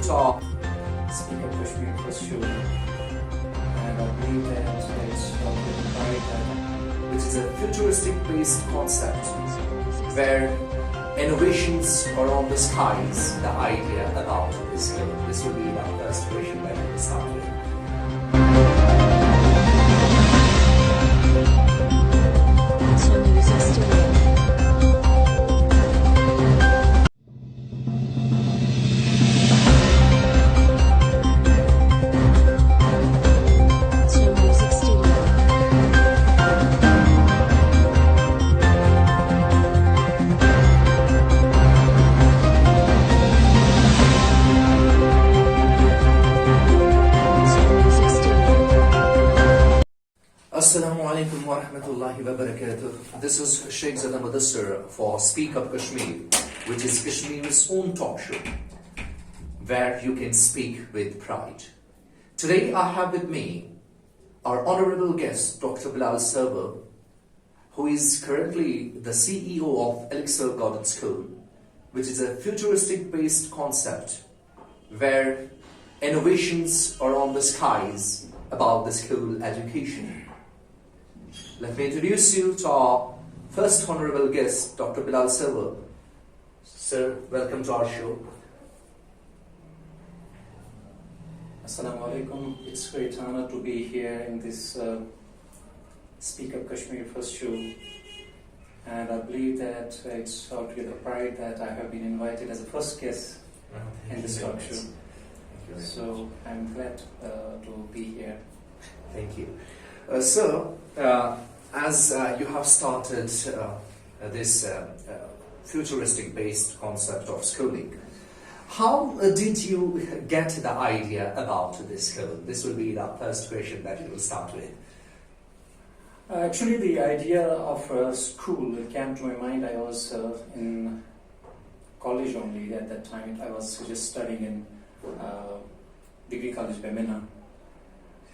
to Speak Up Kashmir first show, and I believe that it's which is a futuristic-based concept where innovations are on the skies. The idea about this film. This will be our first version that we will start with. Assalamu alaikum wa rahmatullahi wa barakatuh. This is Sheikh Zada Mudassir for Speak Up Kashmir, which is Kashmir's own talk show, where you can speak with pride. Today I have with me our honorable guest, Dr. Bilal Sawar, who is currently the CEO of Elixir Garden School, which is a futuristic-based concept where innovations are on the skies about the school education. Let me introduce you to our first honorable guest, Dr. Bilal Sawar. Sir, welcome to our show. Assalamu alaikum. It's a great honor to be here in this Speak Up Kashmir first show. And I believe that it's altogether pride that I have been invited as a first guest in this talk show. So I'm glad to be here. Thank you. Sir, as you have started this futuristic-based concept of schooling, how did you get the idea about this school? This will be the first question that you will start with. Actually, the idea of school came to my mind. I was in college only at that time. I was just studying in degree college Bemina.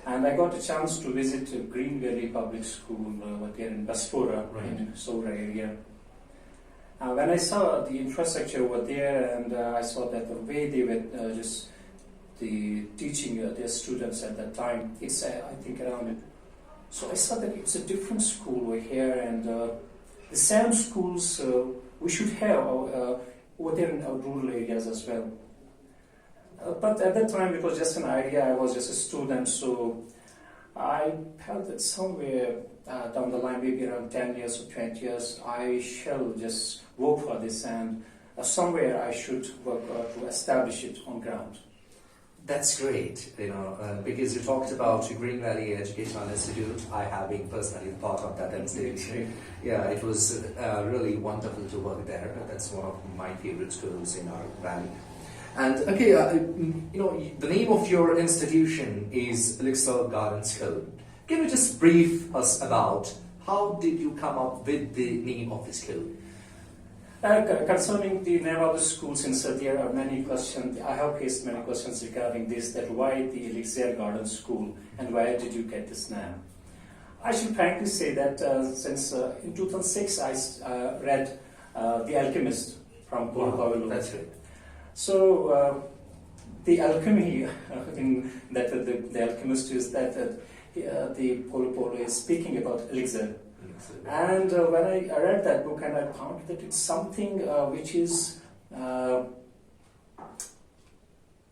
And I got a chance to visit Green Valley Public School over there in Baspora, in Sawar area. When I saw the infrastructure over there, and I saw that the way they were just teaching their students at that time, it's I think around it. So I saw that it's a different school over here, and the same schools we should have over there in our rural areas as well. But at that time, it was just an idea. I was just a student, so I felt that somewhere down the line, maybe around 10 years or 20 years, I shall just work for this, and somewhere I should work to establish it on ground. That's great, because you talked about Green Valley Educational Institute. I have been personally part of that institution. Yeah, it was really wonderful to work there. That's one of my favorite schools in our valley. And okay, the name of your institution is Elixir Garden School. Can you just brief us about how did you come up with the name of the school? Concerning the name of the school, since there are many questions, I have faced many questions regarding this, that why the Elixir Garden School and why did you get this name? I should frankly say that since in 2006 I read The Alchemist from Paulo Coelho. That's right. So the alchemy in that the alchemist is that the Paulo is speaking about elixir. And when I read that book, and I found that it's something which is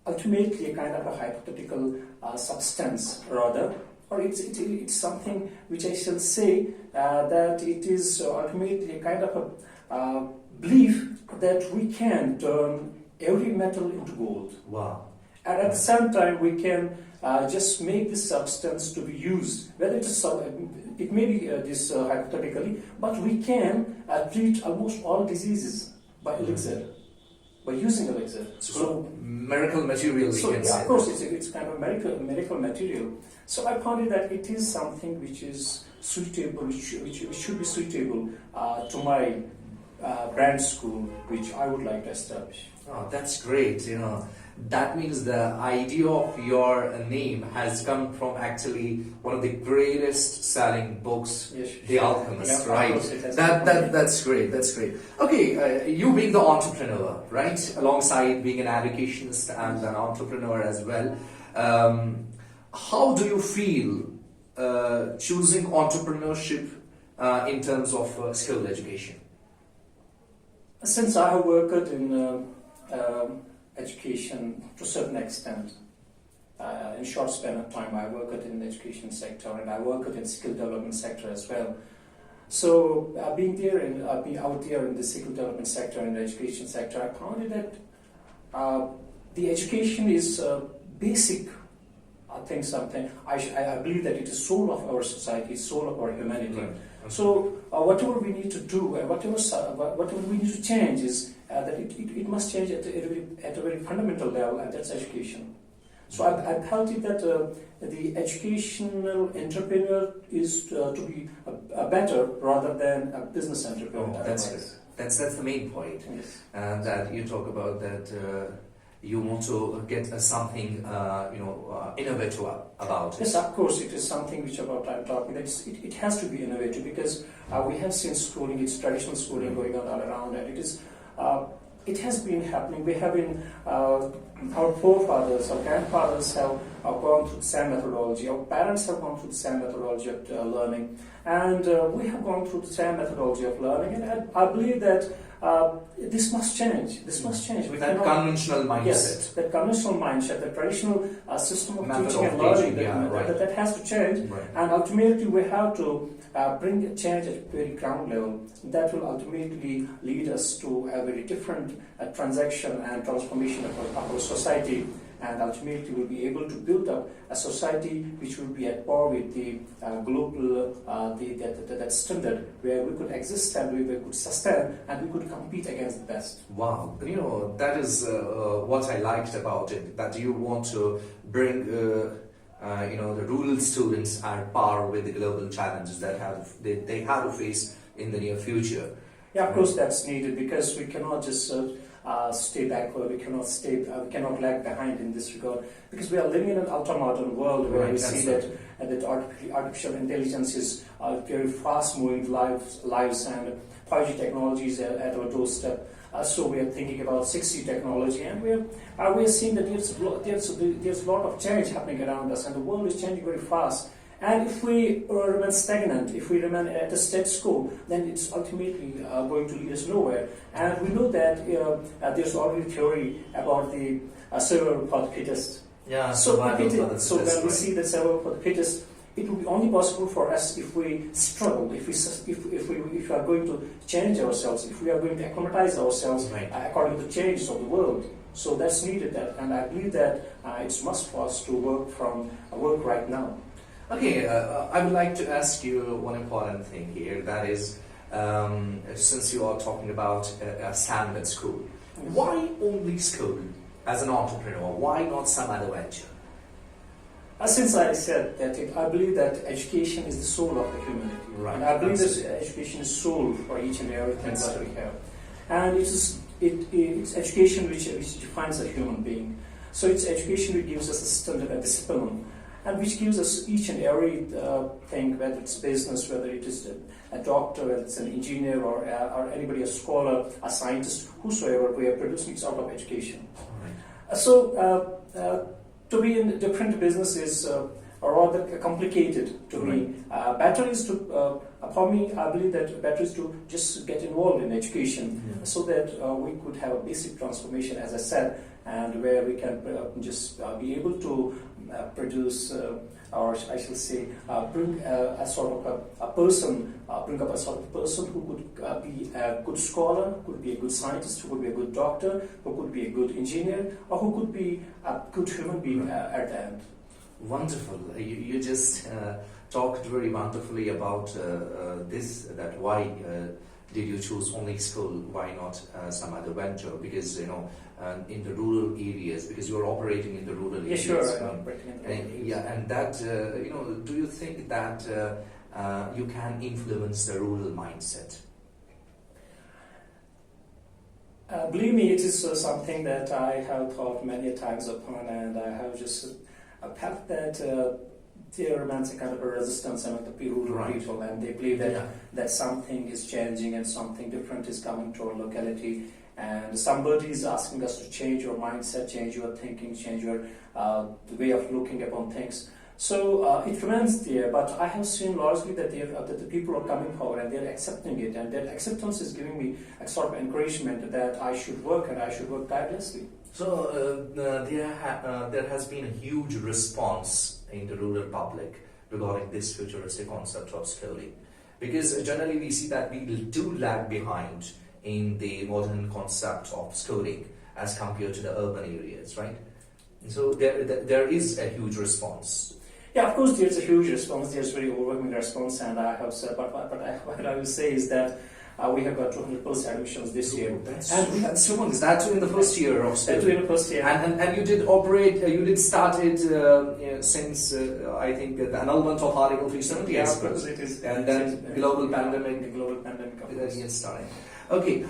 ultimately a kind of a hypothetical substance, rather, or it's something which I shall say that it is ultimately a kind of a belief that we can turn every metal into gold. Wow. And at the same time, we can just make this substance to be used, whether it may be this hypothetically, but we can treat almost all diseases by elixir, by using elixir. So miracle material, we can say. Of course, it's kind of miracle material. So I found that it is something which is suitable, which should be suitable to my brand school which I would like to establish. Oh, that's great. That means the idea of your name has come from actually one of the greatest selling books, Yes, The Alchemist, yeah, right? of course it has That's great. That's great. Okay, you being the entrepreneur, right? Alongside being an educationist and an entrepreneur as well, how do you feel choosing entrepreneurship in terms of skill education? Since I have worked in education to a certain extent, in short span of time, I worked in the education sector and I worked in skill development sector as well. So being out there in the skill development sector and the education sector, I found it that the education is basic. I think something. I believe that it is soul of our society, soul of our humanity. Right. So whatever we need to do and whatever we need to change is that it must change at a very fundamental level, and that's education. So I felt it that the educational entrepreneur is to be a better rather than a business entrepreneur. Oh, that's good. That's the main point. Yes. That you talk about that you want to get something innovative about it. Yes, of course, it is something which about I'm talking. It has to be innovative because we have seen schooling, it's traditional schooling going on all around, and it has been happening. We have been our forefathers, our grandfathers have gone through the same methodology. Our parents have gone through the same methodology of learning, and we have gone through the same methodology of learning. And I believe that this must change. This must change. That conventional mindset. Yes, that conventional mindset, the traditional system of Method teaching of and learning, teaching, that has to change. Right. And ultimately, we have to bring a change at very ground level. That will ultimately lead us to a very different transaction and transformation of our society. And ultimately, we'll be able to build up a society which will be at par with the global that standard, where we could exist and we could sustain and we could compete against the best. Wow, that is what I liked about it. That you want to bring the rural students at par with the global challenges that they have to face in the near future. Yeah, of course, that's needed because we cannot just stay backward. We cannot lag behind in this regard because we are living in an ultra-modern world where we see that artificial intelligence is very fast-moving lives and 5G technologies at our doorstep. So we are thinking about 6G technology, and we are seeing that there's a lot of change happening around us, and the world is changing very fast. And if we remain stagnant, if we remain at a status quo, then it's ultimately going to lead us nowhere. And we know that there's already theory about the survival for the fittest. Yeah, so when we right. see the survival for the fittest, it will be only possible for us if we struggle, if we are going to change ourselves, if we are going to acclimatize ourselves according to the changes of the world. So that's needed, and I believe that it's must for us to work right now. Okay, I would like to ask you one important thing here. That is, since you are talking about a standard school, why only school as an entrepreneur? Why not some other venture? Since I said that, I believe that education is the soul of the humanity. Right. And I believe that education is soul for each and everything that we have. And it's education which defines a human being. So it's education which gives us a standard, a discipline, and which gives us each and every thing, whether it's business, whether it is a doctor, whether it's an engineer, or anybody, a scholar, a scientist, whosoever we are producing, it's out of education. Right. So to be in different businesses are rather complicated to me. Better is to, for me, I believe that better is to just get involved in education so that we could have a basic transformation, as I said, and where we can just be able to produce, or I shall say, bring a sort of a person, bring up a sort of person who could be a good scholar, could be a good scientist, who could be a good doctor, who could be a good engineer, or who could be a good human being at the end. Wonderful. You just talked very wonderfully about this, that why did you choose only school, why not some other venture? Because, in the rural areas, because you're operating in the rural areas. Yeah, sure, I'm operating in the rural areas. Yeah, and that, do you think that you can influence the rural mindset? Believe me, it is something that I have thought many times upon, and I have just felt that there remains a kind of a resistance among the rural Right. people, and they believe that, Yeah. that something is changing and something different is coming to our locality, and somebody is asking us to change your mindset, change your thinking, change your the way of looking upon things. So it remains there, but I have seen largely that, that the people are coming forward and they're accepting it, and that acceptance is giving me a sort of encouragement that I should work and I should work tirelessly. So there has been a huge response in the rural public regarding this futuristic concept of schooling, because generally we see that we do lag behind in the modern concept of schooling as compared to the urban areas, right? So there is a huge response. Yeah, of course, there's a huge response. There's very overwhelming response, and I have said, but what I will say is that we have got 200+ admissions this year. That's tremendous. That's in the first year of school. That's in the first year. And you did operate, you did started since I think the annulment of Article 370. Yeah, of course it is. And then global pandemic. The global pandemic. Of course. Yes, starting. Okay,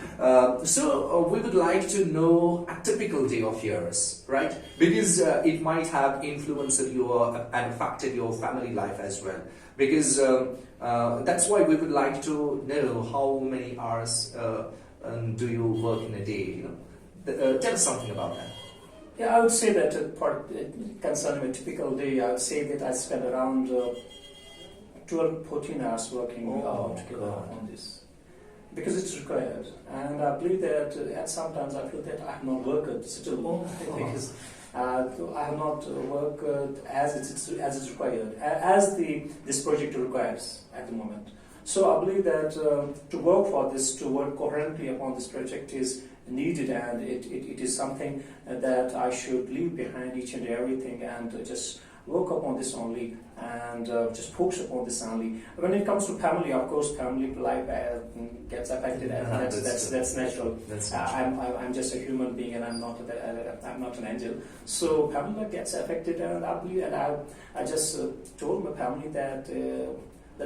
so we would like to know a typical day of yours, right? Because it might have influenced your and affected your family life as well. Because that's why we would like to know how many hours do you work in a day. You know, tell us something about that. Yeah, I would say that concerning a typical day, I would say that I spend around 12-14 hours working together on this. Because it's required, and I believe that at sometimes I feel that I have not worked still because I have not worked as it's required, as this project requires at the moment. So I believe that to work for this, to work coherently upon this project is needed, and it is something that I should leave behind each and everything and just work upon this only, and just focus upon this only. When it comes to family, of course, family life gets affected. That's natural. That's natural. I'm just a human being, and I'm not an angel. So family life gets affected, and I believe, and I just told my family that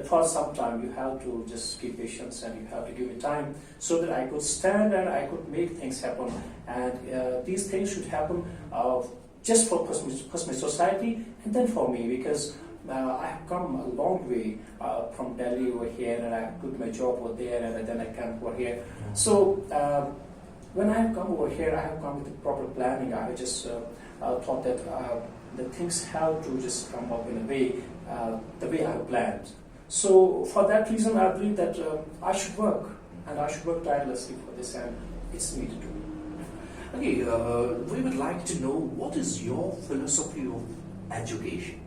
for some time you have to just keep patience and you have to give me time so that I could stand and I could make things happen. And these things should happen just for my society and then for me, because I have come a long way from Delhi over here, and I quit my job over there, and then I came over here. So when I have come over here, I have come with the proper planning. I just thought that the things have to just come up in a way, the way I have planned. So for that reason, I believe that I should work, and I should work tirelessly for this, and it's me to do. Okay, we would like to know what is your philosophy of education,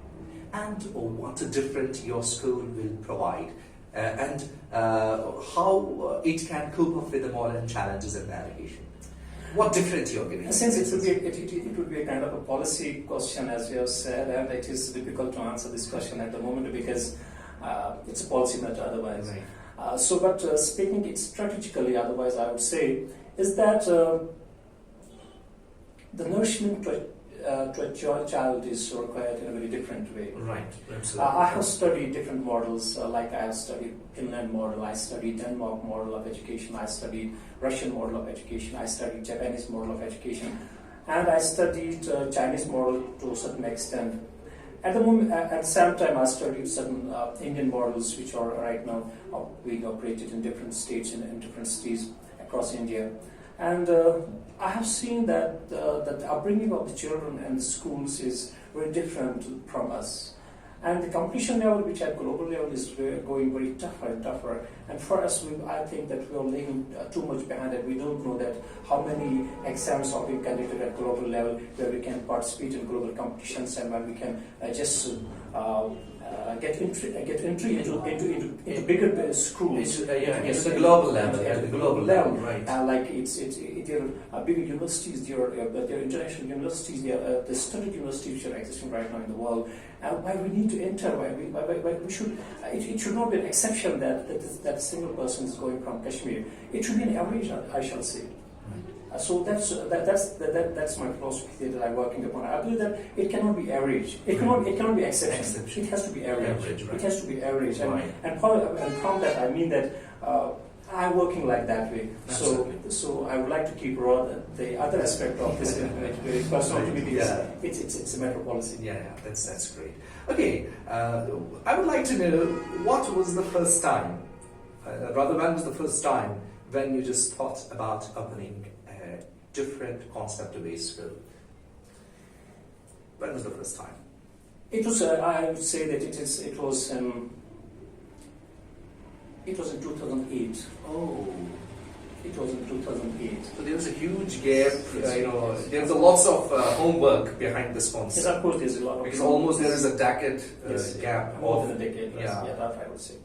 and what different your school will provide, and how it can cope up with the modern challenges in education. What different you're giving? Since it would be a kind of a policy question, as you have said, and it is difficult to answer this question at the moment because it's a policy matter otherwise. Right. But speaking it strategically, otherwise I would say, is that the nourishment to a child is required in a very different way. Right, absolutely. I have studied different models, like I have studied Finland model, I studied Denmark model of education, I studied Russian model of education, I studied Japanese model of education, and I studied Chinese model to a certain extent. At the moment, at the same time, I studied certain Indian models, which are right now being operated in different states and in different cities across India. And I have seen that the upbringing of the children and the schools is very different from us. And the competition level, which at global level is going very tougher and tougher. And for us, I think that we are lagging too much behind it. We don't know that how many exams are being conducted at global level where we can participate in global competitions and where we can just get entry into bigger schools. It's the global level. At the global level, right? Like there are bigger universities, there are international universities, there are the studied universities which are existing right now in the world. Why we need to enter? Why we should? It should not be an exception that a single person is going from Kashmir. It should be an average, I shall say. So that's my philosophy that I'm working upon. I believe that it cannot be average. It cannot be exception. It has to be average. Right. It has to be average. Right. And from that I mean that I'm working like that way. Absolutely. So I would like to keep the other aspect of this very personal to me because Yeah. it's a matter of policy. Yeah, that's great. Okay, I would like to know what was the first time, rather when was the first time when you just thought about opening a different concept-based school? When was the first time? It was. I would say that it was. It was in 2008. Oh, It was in 2008. so there was a huge gap. Yes. There's a lots of homework behind this Yes, concept. of course, there's a lot of Because almost there is a decade gap more of than a decade. yeah. Yeah, that I would say.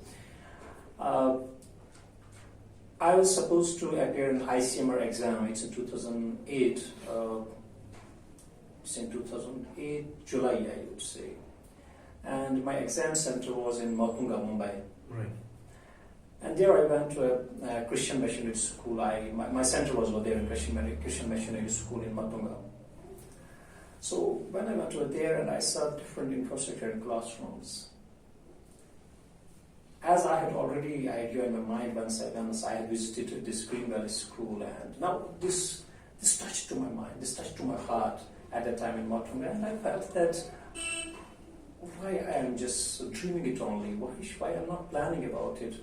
I was supposed to appear in ICMR exam. It's in 2008. It's in 2008 July, I would say. And my exam center was in Matunga, Mumbai. Right. And there I went to a Christian missionary school. My center was over there in Christian missionary school in Matunga. So when I went over there and I saw different infrastructure in classrooms, as I had already idea in my mind once I had visited this Green Valley school, and now this touched to my mind, this touched to my heart at that time in Matunga, and I felt that why I am just dreaming it only, why I'm not planning about it.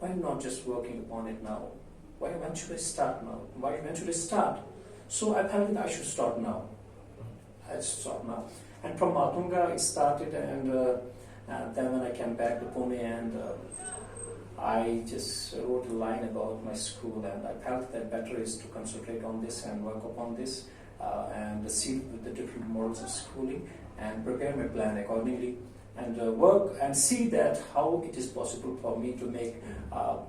Why not just working upon it now? When should I start now? When should I start? So I felt that I should start now. I should start now. And from Matunga it started, and then when I came back to Pune, and I just wrote a line about my school, and I felt that better is to concentrate on this and work upon this and see with the different models of schooling and prepare my plan accordingly. And work and see that how it is possible for me to make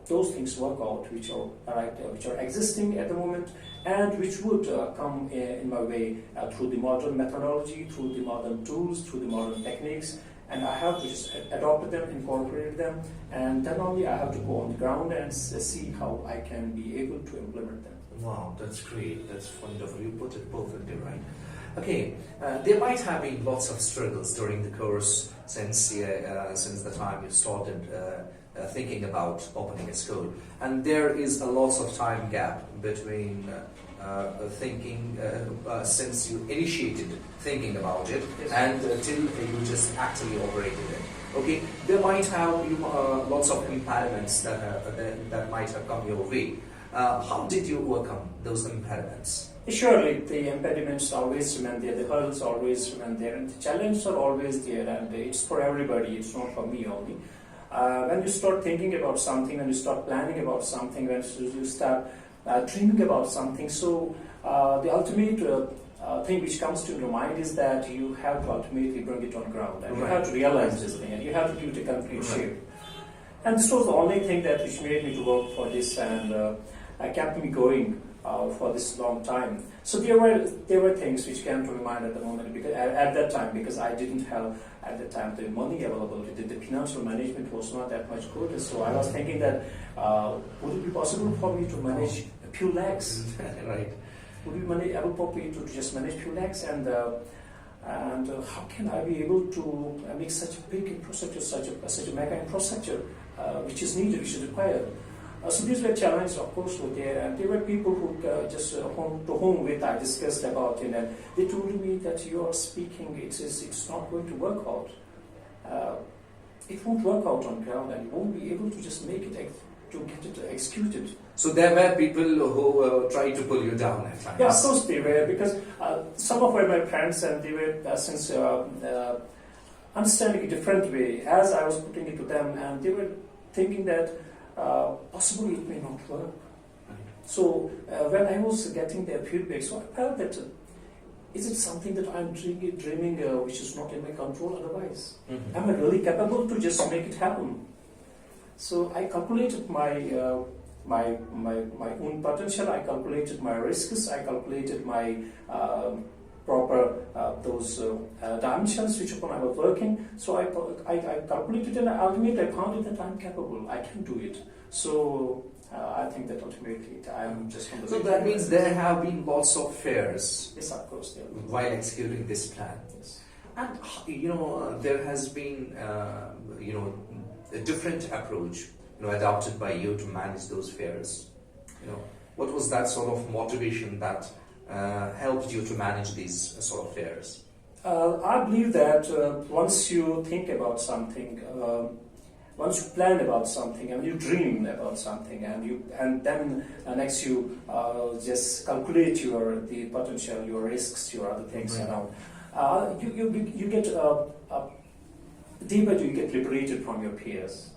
those things work out which are existing at the moment, and which would come in my way through the modern methodology, through the modern tools, through the modern techniques, and I have to just adopt them, incorporate them, and then only I have to go on the ground and see how I can be able to implement them. Wow, that's great. That's wonderful. You put it perfectly right. Okay, there might have been lots of struggles during the course since the time you started thinking about opening a school, and there is a lots of time gap between thinking since you initiated thinking about it and till you just actually operated it. Okay, there might have been lots of impediments that might have come your way. How did you overcome those impediments? Surely, the impediments always remain there, the hurdles always remain there, and the challenges are always there, and it's for everybody, it's not for me only. When you start thinking about something, when you start planning about something, when you start dreaming about something, so the ultimate thing which comes to your mind is that you have to ultimately bring it on ground, and you have to realize this thing, and you have to give it a concrete shape. And this was the only thing that which made me to work for this, and kept me going for this long time. So there were things which came to my mind at the moment, because at that time, because I didn't have at the time the money available, the financial management was not that much good. So I was thinking that would it be possible for me to manage a few lakhs? Right. Would it be able for me to just manage few lakhs, and how can I be able to make such a big infrastructure, such a mega infrastructure which is needed, which is required? So these were challenges, of course, were there, and there were people who to whom with I discussed about it, and they told me that you are speaking, it's not going to work out. It won't work out on ground, and you won't be able to just make it to get it executed. So there were people who tried to pull you down at times. Yeah, of course they were, because some of my friends, and they were understanding a different way as I was putting it to them, and they were thinking that possibly it may not work. So when I was getting their feedback, so I felt that is it something that I'm dreaming which is not in my control otherwise? Mm-hmm. Am I really capable to just make it happen? So I calculated my own potential, I calculated my risks, I calculated my proper those dimensions which upon I was working. So I calculated, and ultimately I found it that I'm capable, I can do it. So I think that ultimately I am just on the So that means there have been lots of fears. Yes, of course. Yeah. While executing this plan. Yes. And there has been a different approach adopted by you to manage those fears? What was that sort of motivation that helped you to manage these sort of fears? I believe that once you think about something, once you plan about something, and you dream about something, and then next you just calculate the potential, your risks, your other things, you get day by day you get liberated from your peers.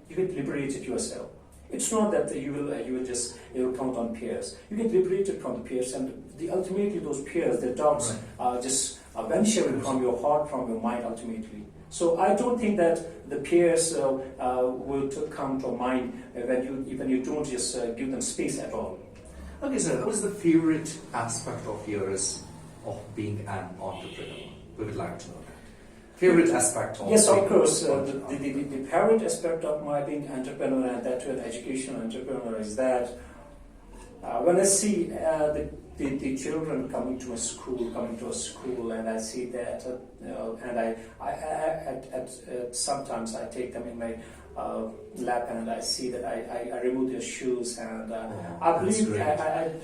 You get liberated yourself. It's not that you will count on peers. You get liberated from the peers, and ultimately those peers, their doubts, just vanish away from your heart, from your mind ultimately. So I don't think that the peers will come to mind when you don't just give them space at all. Okay, sir. What is the favorite aspect of yours of being an entrepreneur? We would like to know that. Favorite aspect of yes, of course. The favorite aspect of my being entrepreneur, and that an educational entrepreneur, is that when I see the children coming to a school, and I see that, and sometimes I take them in my lap, and I see that I remove their shoes, and I believe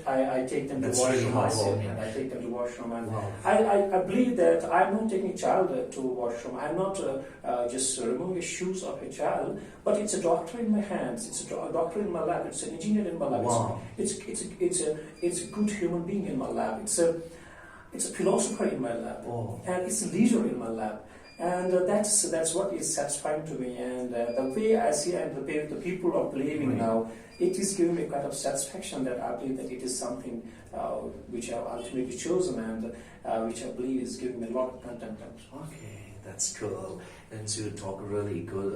I take them to washroom myself, and I take them to washroom, and I believe that I'm not taking a child to washroom. I'm not just removing the shoes of a child, but it's a doctor in my hands, it's a doctor in my lap, it's an engineer in my lap. Wow. It's a good human being in my lap. It's a philosopher in my lap, and it's a leader in my lap. And that's what is satisfying to me, and the way I see and the way the people are believing now, it is giving me kind of satisfaction that I believe that it is something which I've ultimately chosen, and which I believe is giving me a lot of contentment. Okay, that's cool. And so you talked really good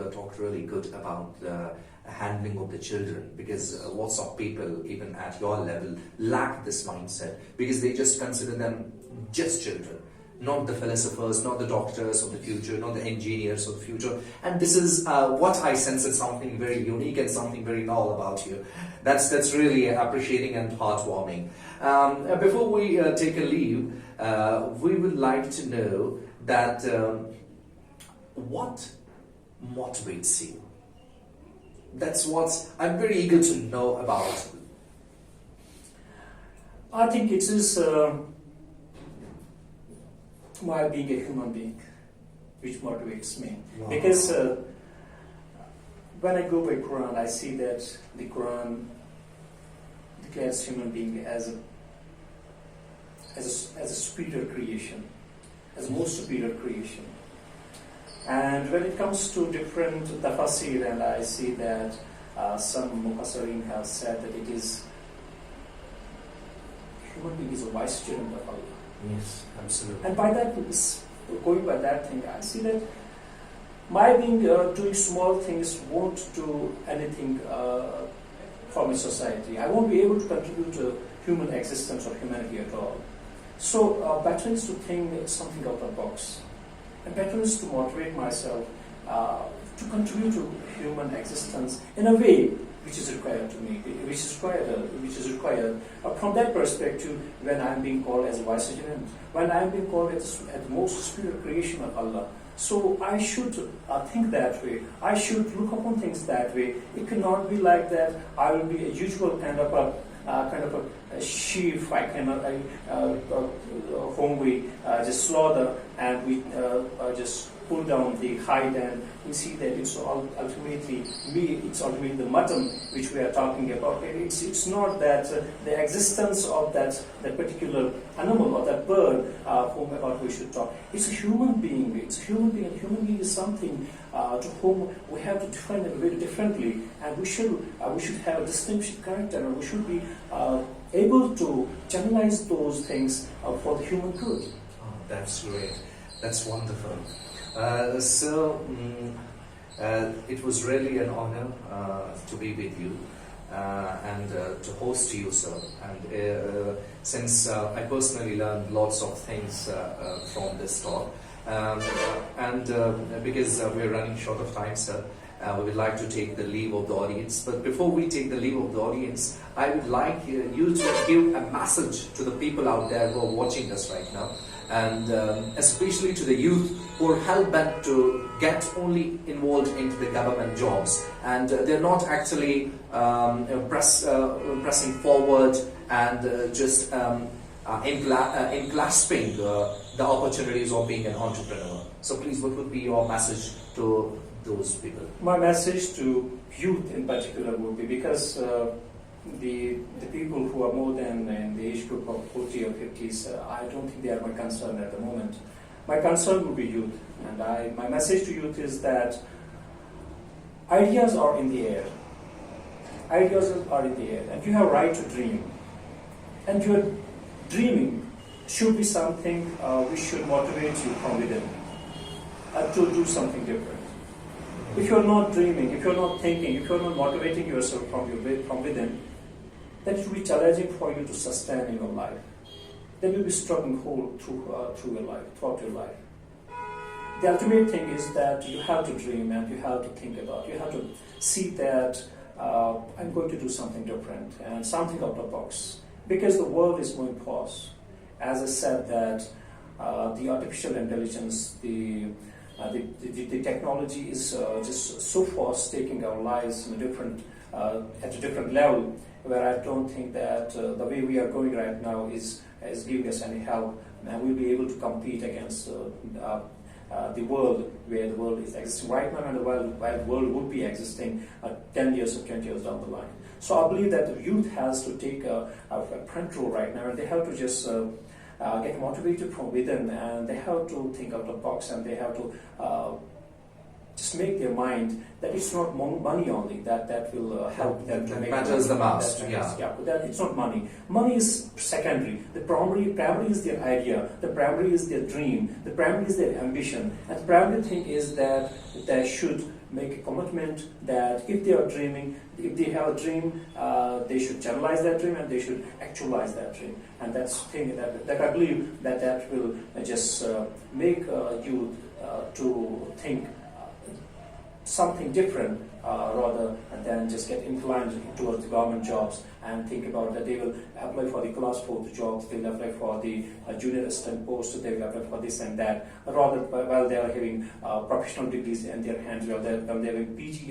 about the handling of the children, because lots of people, even at your level, lack this mindset because they just consider them just children. Not the philosophers, not the doctors of the future, not the engineers of the future. And this is what I sense is something very unique and something very novel about you. That's really appreciating and heartwarming. Before we take a leave, we would like to know that what motivates you? That's what I'm very eager to know about. I think it is my being a human being which motivates me. Wow. Because when I go by Quran, I see that the Quran declares human being as a superior creation, as most superior creation. And when it comes to different tafsir, and I see that some mufassirin have said that it is human being is a vicegerent of Allah. Yes, absolutely. And by that, going by that thing, I see that my being doing small things won't do anything for my society. I won't be able to contribute to human existence or humanity at all. So better is to think something out of the box. And better is to motivate myself to contribute to human existence in a way which is required to me, which is required. From that perspective, when I'm being called as vicegerent, when I'm being called as the most superior creation of Allah, so I should think that way. I should look upon things that way. It cannot be like that. I will be a usual kind of a sheep. I cannot whom we just slaughter, and we just pull down the hide, and we see that it's ultimately the mutton which we are talking about. It's not that the existence of that particular animal or that bird about we should talk. It's a human being. It's a human being, and human being is something to whom we have to define it very differently, and we should have a distinct character, and we should be able to channelize those things for the human good. Oh, that's great. That's wonderful. It was really an honor to be with you and to host you, sir. And since I personally learned lots of things from this talk, and because we're running short of time, sir, we would like to take the leave of the audience. But before we take the leave of the audience, I would like you to give a message to the people out there who are watching us right now. and especially to the youth who are hell-bent to get only involved into the government jobs, and they're not actually pressing forward and just grasping the opportunities of being an entrepreneur. So please, what would be your message to those people? My message to youth in particular would be, because the people who are more than in the age group of 40 or 50s, I don't think they are my concern at the moment. My concern would be youth, and my message to youth is that ideas are in the air. Ideas are in the air, and you have a right to dream. And your dreaming should be something which should motivate you from within to do something different. If you're not dreaming, if you're not thinking, if you're not motivating yourself from within, then it will be challenging for you to sustain in your life. Then you'll be struggling through your life, throughout your life. The ultimate thing is that you have to dream and you have to think about, you have to see that I'm going to do something different and something out of the box. Because the world is moving fast. As I said, that the artificial intelligence, the technology is just so fast taking our lives in at a different level, where I don't think that the way we are going right now is giving us any help, and we'll be able to compete against the world, where the world is existing right now, and the world would be existing 10 years or 20 years down the line. So I believe that the youth has to take a front role right now, and they have to just get motivated from within, and they have to think out of the box, and they have to just make their mind that it's not money only that will help them to that make matters the most. But that it's not money. Money is secondary. The primary is their idea. The primary is their dream. The primary is their ambition. And the primary thing is that they should make a commitment that if they are dreaming, if they have a dream, they should channelize that dream and they should actualize that dream. And that's the thing that I believe that will just make youth to think something different rather than just get inclined towards the government jobs and think about that they will apply for the class 4 jobs, they will apply for the junior assistant post, they will apply for this and that, rather while they are having professional degrees in their hands, while they are having PG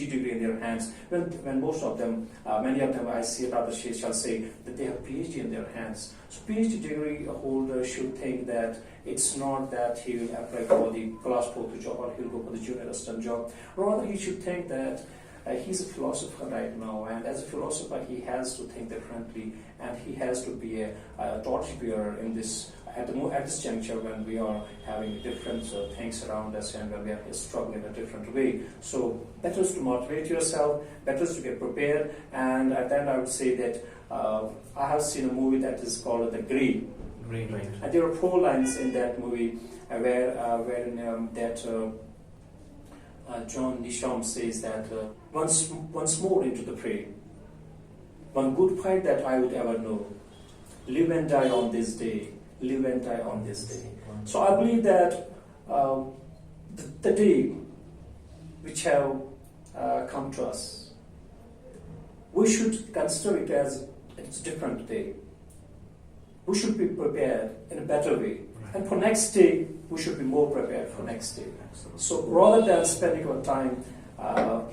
degree in their hands, when most of them, many of them I see rather shall say that they have PhD in their hands. So PhD degree holder should think that it's not that he will apply for the class 4 job or he will go for the junior assistant job. Rather, he should think that he's a philosopher right now, and as a philosopher, he has to think differently, and he has to be a torch bearer in this at this juncture when we are having different things around us and when we are struggling in a different way. So, better is to motivate yourself, better is to get prepared, and at the end, I would say that I have seen a movie that is called The Grey. Right. And there are 4 lines in that movie where John Nisham says that once more into the fray, one good fight that I would ever know, live and die on this day, live and die on this day. So I believe that the day which have come to us, we should consider it as it's a different day. We should be prepared in a better way. Right. And for next day, we should be more prepared for next day. Absolutely. So rather than spending our time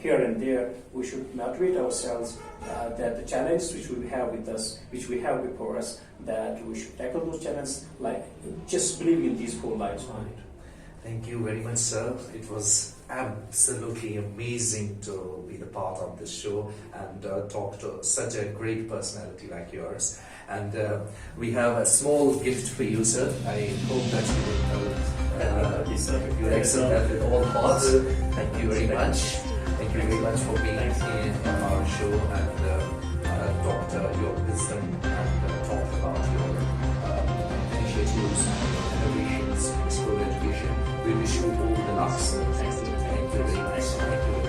here and there, we should motivate ourselves that the challenges which we have with us, which we have before us, that we should tackle those challenges like just believe in these 4 lines. Right. Thank you very much, sir. It was absolutely amazing to be the part of this show and talk to such a great personality like yours. And we have a small gift for you, sir. I hope that you will accept that with all hearts. Thank you very much. Thank you very much for being here on our show and talked your wisdom and talked about your initiatives and innovations in school education. We wish you all the luck, sir. Thank you very much. Thank you.